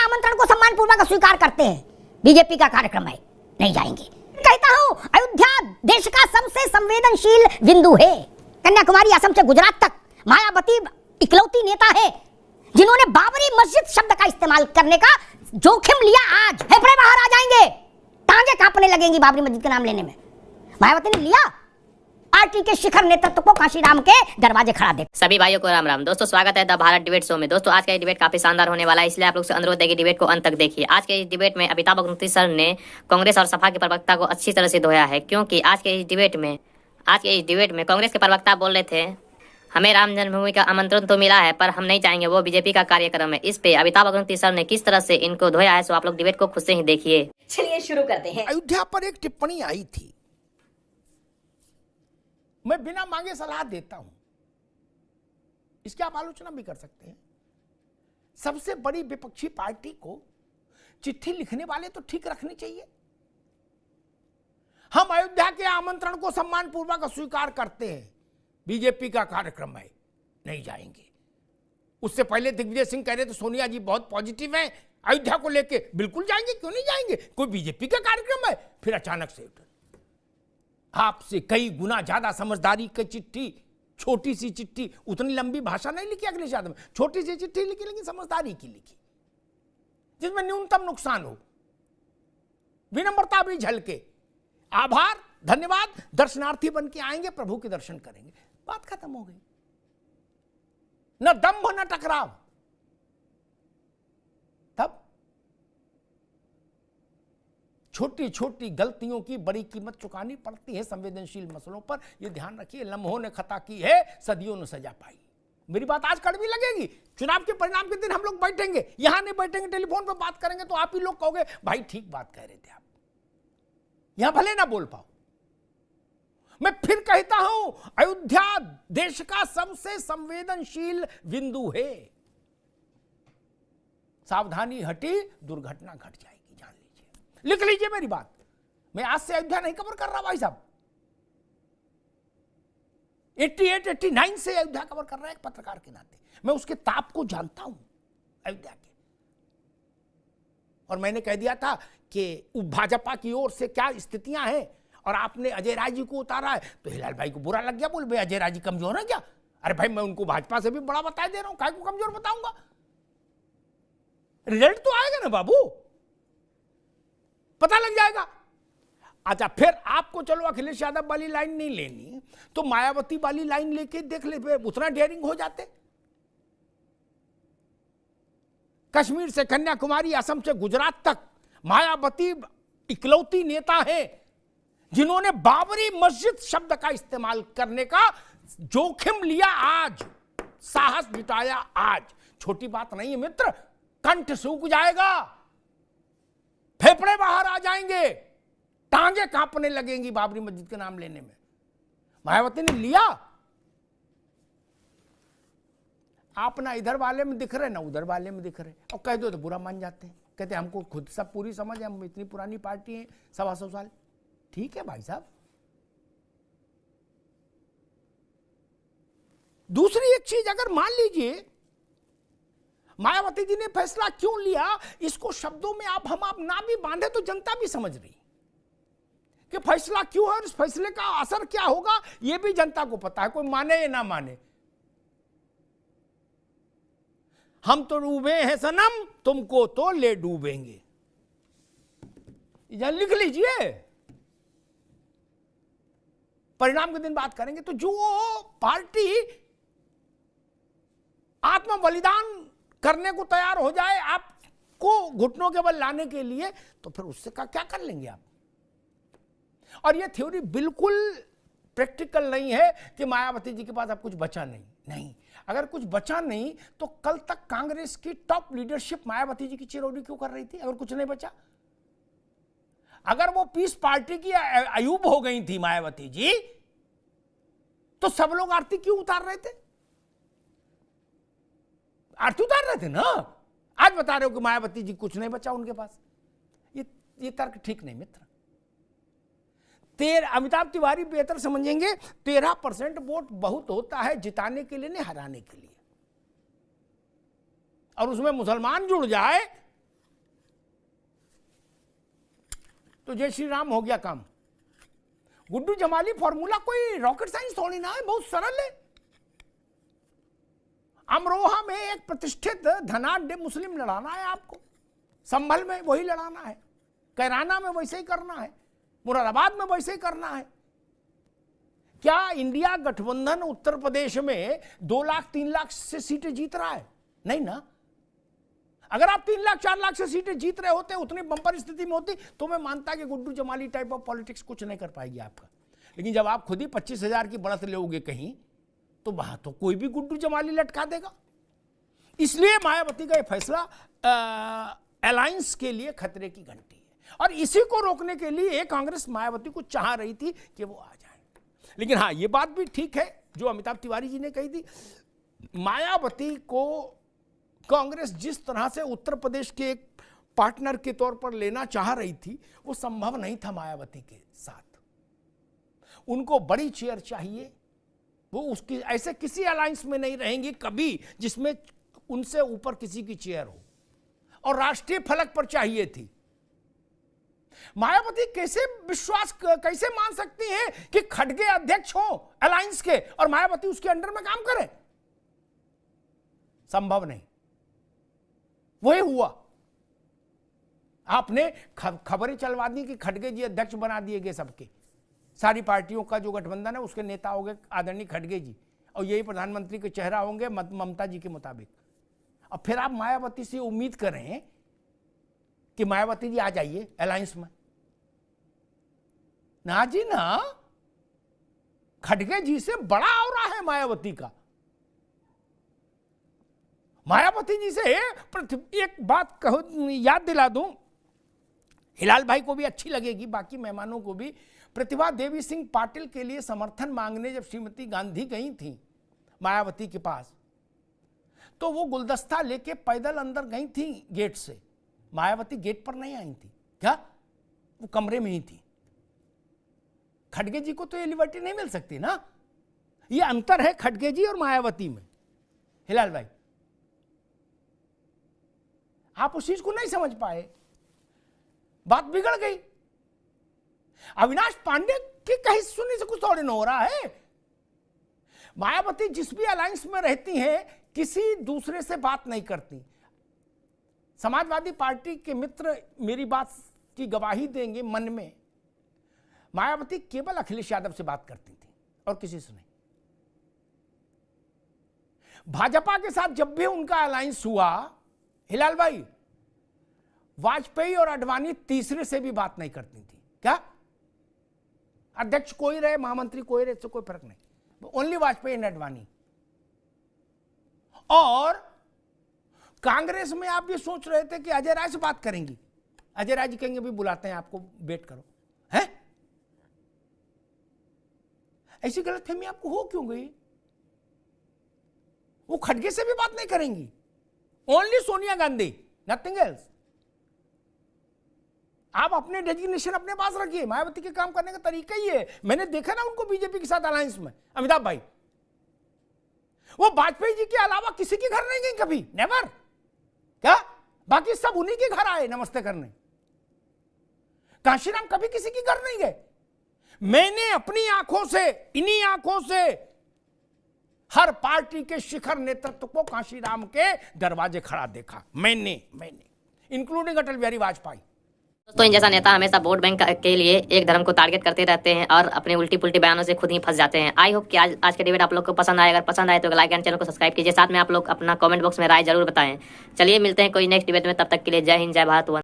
आमंत्रण को सम्मानपूर्वक स्वीकार करते हैं। बीजेपी का कार्यक्रम है, नहीं जाएंगे। कहता हूं, अयोध्या देश का सबसे संवेदनशील बिंदु है। कन्याकुमारी असम से गुजरात तक मायावती इकलौती नेता है जिन्होंने बाबरी मस्जिद शब्द का इस्तेमाल करने का जोखिम लिया। आज फेफड़े बाहर आ जाएंगे, टांगे कांपने लगेंगी बाबरी मस्जिद के नाम लेने में। मायावती ने लिया पार्टी के शिखर नेतृत्व को काशीराम के दरवाजे खड़ा देख। सभी भाइयों को राम राम। दोस्तों स्वागत है द भारत डिबेट शो में। दोस्तों आज का ये डिबेट काफी शानदार होने वाला है, इसलिए आप लोग से अनुरोध है कि डिबेट को अंत तक देखिए। आज के इस डिबेट में अमिताभ अग्निहोत्री सर ने कांग्रेस और सपा के प्रवक्ता को अच्छी तरह से धोया है, क्योंकि आज के इस डिबेट में कांग्रेस के प्रवक्ता बोल रहे थे हमें राम जन्मभूमि का आमंत्रण तो मिला है पर हम नहीं चाहेंगे, वो बीजेपी का कार्यक्रम है। इस पे अमिताभ अग्निहोत्री सर ने किस तरह से इनको धोया है, सो आप लोग डिबेट को खुद से ही देखिए। चलिए शुरू करते हैं। अयोध्या पर एक टिप्पणी आई थी, मैं बिना मांगे सलाह देता हूं, इसकी आप आलोचना भी कर सकते हैं। सबसे बड़ी विपक्षी पार्टी को चिट्ठी लिखने वाले तो ठीक रखनी चाहिए। हम अयोध्या के आमंत्रण को सम्मानपूर्वक स्वीकार करते हैं, बीजेपी का कार्यक्रम है, नहीं जाएंगे। उससे पहले दिग्विजय सिंह कह रहे थे सोनिया जी बहुत पॉजिटिव हैं अयोध्या को लेके, बिल्कुल जाएंगे, क्यों नहीं जाएंगे, कोई बीजेपी का कार्यक्रम है। फिर अचानक से आपसे कई गुना ज्यादा समझदारी की चिट्ठी, छोटी सी चिट्ठी, उतनी लंबी भाषा नहीं लिखी अखिलेश यादव, छोटी सी चिट्ठी लिखी, लेकिन समझदारी की लिखी, जिसमें न्यूनतम नुकसान हो, विनम्रता भी झलके, आभार धन्यवाद, दर्शनार्थी बन के आएंगे, प्रभु के दर्शन करेंगे, बात खत्म हो गई। न दंभ न टकराव। तब छोटी छोटी गलतियों की बड़ी कीमत चुकानी पड़ती है संवेदनशील मसलों पर, यह ध्यान रखिए। लम्हों ने खता की है, सदियों ने सजा पाई। मेरी बात आज कड़वी लगेगी, चुनाव के परिणाम के दिन हम लोग बैठेंगे, यहां नहीं बैठेंगे, टेलीफोन पर बात करेंगे, तो आप ही लोग कहोगे भाई ठीक बात कह रहे थे आप, यहां भले ना बोल पाओ। मैं फिर कहता हूं, अयोध्या देश का सबसे संवेदनशील बिंदु है। सावधानी हटी, दुर्घटना घट जाएगी, जान लीजिए, लिख लीजिए मेरी बात। मैं आज से अयोध्या नहीं कवर कर रहा भाई साहब, 88, 89 से अयोध्या कवर कर रहा है एक पत्रकार के नाते। मैं उसके ताप को जानता हूं अयोध्या के। और मैंने कह दिया था कि भाजपा की ओर से क्या स्थितियां हैं, और आपने अजय राय जी को उतारा है, तो हिलाल भाई को बुरा लग गया, बोल भाई अजय राय जी कमजोर है क्या। अरे भाई मैं उनको भाजपा से भी बड़ा बता दे रहा हूं, काय को कमजोर बताऊंगा, रिजल्ट तो आएगा ना बाबू, पता लग जाएगा। अच्छा, फिर आपको चलो अखिलेश यादव वाली लाइन नहीं लेनी, तो मायावती वाली लाइन लेके देख ले, उतना डेयरिंग हो जाते। कश्मीर से कन्याकुमारी, असम से गुजरात तक मायावती इकलौती नेता है जिन्होंने बाबरी मस्जिद शब्द का इस्तेमाल करने का जोखिम लिया, आज साहस जुटाया। आज छोटी बात नहीं है मित्र, कंठ सूख जाएगा, फेफड़े बाहर आ जाएंगे, टांगे कांपने लगेंगी बाबरी मस्जिद के नाम लेने में। मायावती ने लिया, आप ना इधर वाले में दिख रहे ना उधर वाले में दिख रहे, और कह दो तो बुरा मान जाते हैं, कहते हमको खुद सब पूरी समझ है, हम इतनी पुरानी पार्टी है, 125 साल। ठीक है भाई साहब। दूसरी एक चीज, अगर मान लीजिए मायावती जी ने फैसला क्यों लिया, इसको शब्दों में आप ना भी बांधे तो जनता भी समझ रही कि फैसला क्यों है और इस फैसले का असर क्या होगा, यह भी जनता को पता है, कोई माने या ना माने। हम तो डूबे हैं सनम, तुमको तो ले डूबेंगे, यह लिख लीजिए। परिणाम के दिन बात करेंगे। तो जो पार्टी आत्म बलिदान करने को तैयार हो जाए आपको घुटनों के बल लाने के लिए, तो फिर उससे क्या कर लेंगे आप। और यह थ्योरी बिल्कुल प्रैक्टिकल नहीं है कि मायावती जी के पास अब कुछ बचा नहीं। अगर कुछ बचा नहीं तो कल तक कांग्रेस की टॉप लीडरशिप मायावती जी की चिरौरी क्यों कर रही थी, अगर कुछ नहीं बचा। अगर वो पीस पार्टी की अयूब हो गई थी मायावती जी, तो सब लोग आरती क्यों उतार रहे थे, आरती उतार रहे थे ना। आज बता रहे हो कि मायावती जी कुछ नहीं बचा उनके पास, ये तर्क ठीक नहीं मित्र। अमिताभ तिवारी बेहतर समझेंगे, 13% वोट बहुत होता है जिताने के लिए, नहीं हराने के लिए। और उसमें मुसलमान जुड़ जाए तो जय श्री राम हो गया काम। गुड्डू जमाली फॉर्मूला कोई रॉकेट साइंस थोड़ी ना है, बहुत सरल है। अमरोहा में एक प्रतिष्ठित धनाढ्य मुस्लिम लड़ाना है आपको, संभल में वही लड़ाना है, कैराना में वैसे ही करना है, मुरादाबाद में वैसे ही करना है। क्या इंडिया गठबंधन उत्तर प्रदेश में 2 लाख 3 लाख से सीटें जीत रहा है? नहीं ना। अगर आप 3 लाख 4 लाख से सीटें जीत रहे होते, उतनी बंपर स्थिति में होती, तो मैं मानता कि Guddu Jamali type of politics कुछ नहीं कर पाएगी आपका। लेकिन जब आप खुद ही 25,000 की बढ़त लोगे कहीं, तो वहां तो कोई भी गुड्डू जमाली लटका देगा। इसलिए मायावती का यह फैसला अलायंस के लिए खतरे की घंटी है, और इसी को रोकने के लिए कांग्रेस मायावती को चाह रही थी कि वो आ जाए। लेकिन हाँ, ये बात भी ठीक है जो अमिताभ तिवारी जी ने कही थी, मायावती को कांग्रेस जिस तरह से उत्तर प्रदेश के एक पार्टनर के तौर पर लेना चाह रही थी, वो संभव नहीं था मायावती के साथ। उनको बड़ी चेयर चाहिए, वो उसकी ऐसे किसी अलायंस में नहीं रहेंगी कभी जिसमें उनसे ऊपर किसी की चेयर हो, और राष्ट्रीय फलक पर चाहिए थी। मायावती कैसे मान सकती है कि खड़गे अध्यक्ष हो अलायंस के और मायावती उसके अंडर में काम करे? संभव नहीं। वही हुआ, आपने खबरें चलवा दी कि खड़गे जी अध्यक्ष बना दिए गए सबके, सारी पार्टियों का जो गठबंधन है उसके नेता हो गए आदरणीय खड़गे जी, और यही प्रधानमंत्री के चेहरा होंगे ममता जी के मुताबिक। अब फिर आप मायावती से उम्मीद करें कि मायावती जी आ जाइए अलायंस में, ना जी ना। खड़गे जी से बड़ा ऑरा है मायावती का। मायावती जी से एक बात कहो, याद दिला दूं, हिलाल भाई को भी अच्छी लगेगी, बाकी मेहमानों को भी। प्रतिभा देवी सिंह पाटिल के लिए समर्थन मांगने जब श्रीमती गांधी गई थी मायावती के पास, तो वो गुलदस्ता लेके पैदल अंदर गई थी गेट से। मायावती गेट पर नहीं आई थी, क्या वो कमरे में ही थी। खड़गे जी को तो ये लिबर्टी नहीं मिल सकती ना। ये अंतर है खड़गे जी और मायावती में। हिलाल भाई, आप उस चीज को नहीं समझ पाए, बात बिगड़ गई। अविनाश पांडे के कहीं सुनने से कुछ थोड़ी न हो रहा है। मायावती जिस भी अलायंस में रहती हैं, किसी दूसरे से बात नहीं करती। समाजवादी पार्टी के मित्र मेरी बात की गवाही देंगे, मन में मायावती केवल अखिलेश यादव से बात करती थी और किसी से नहीं। भाजपा के साथ जब भी उनका अलायंस हुआ, हिलाल भाई, वाजपेयी और आडवाणी तीसरे से भी बात नहीं करती थी। क्या अध्यक्ष कोई रहे, महामंत्री कोई रहे, इससे कोई फर्क नहीं, ओनली वाजपेयी एंड आडवाणी। और कांग्रेस में आप ये सोच रहे थे कि अजय राय से बात करेंगी, अजय राय जी कहेंगे भी बुलाते हैं आपको, वेट करो, है? ऐसी गलतफहमी आपको हो क्यों गई? वो खड़गे से भी बात नहीं करेंगी, only Sonia Gandhi, nothing else. आप अपने डेजिग्नेशन अपने पास रखिए। मायावती के काम करने का तरीका ही है। मैंने देखा ना उनको बीजेपी के साथ अलायंस में, अमिताभ भाई, वो वाजपेयी जी के अलावा किसी के घर नहीं गई कभी, नेवर। क्या बाकी सब उन्हीं के घर आए नमस्ते करने। कांशीराम कभी किसी के घर नहीं गए। मैंने अपनी आंखों से, इन्हीं आंखों से हर पार्टी के शिखर नेतृत्व को कांशीराम के दरवाजे खड़ा देखा, मैंने इंक्लूडिंग अटल बिहारी वाजपेयी। दोस्तों, इन जैसा नेता हमेशा वोट बैंक के लिए एक धर्म को टारगेट करते रहते हैं और अपने उल्टी पुल्टी बयानों से खुद ही फंस जाते हैं। आई होप कि आज के डिबेट आप लोग को पसंद आए। अगर पसंद आए तो लाइक एंड चैनल को सब्सक्राइब कीजिए। साथ में आप लोग अपना कमेंट बॉक्स में राय जरूर बताएं। चलिए मिलते हैं कोई नेक्स्ट डिबेट में, तब तक के लिए जय हिंद, जय भारत।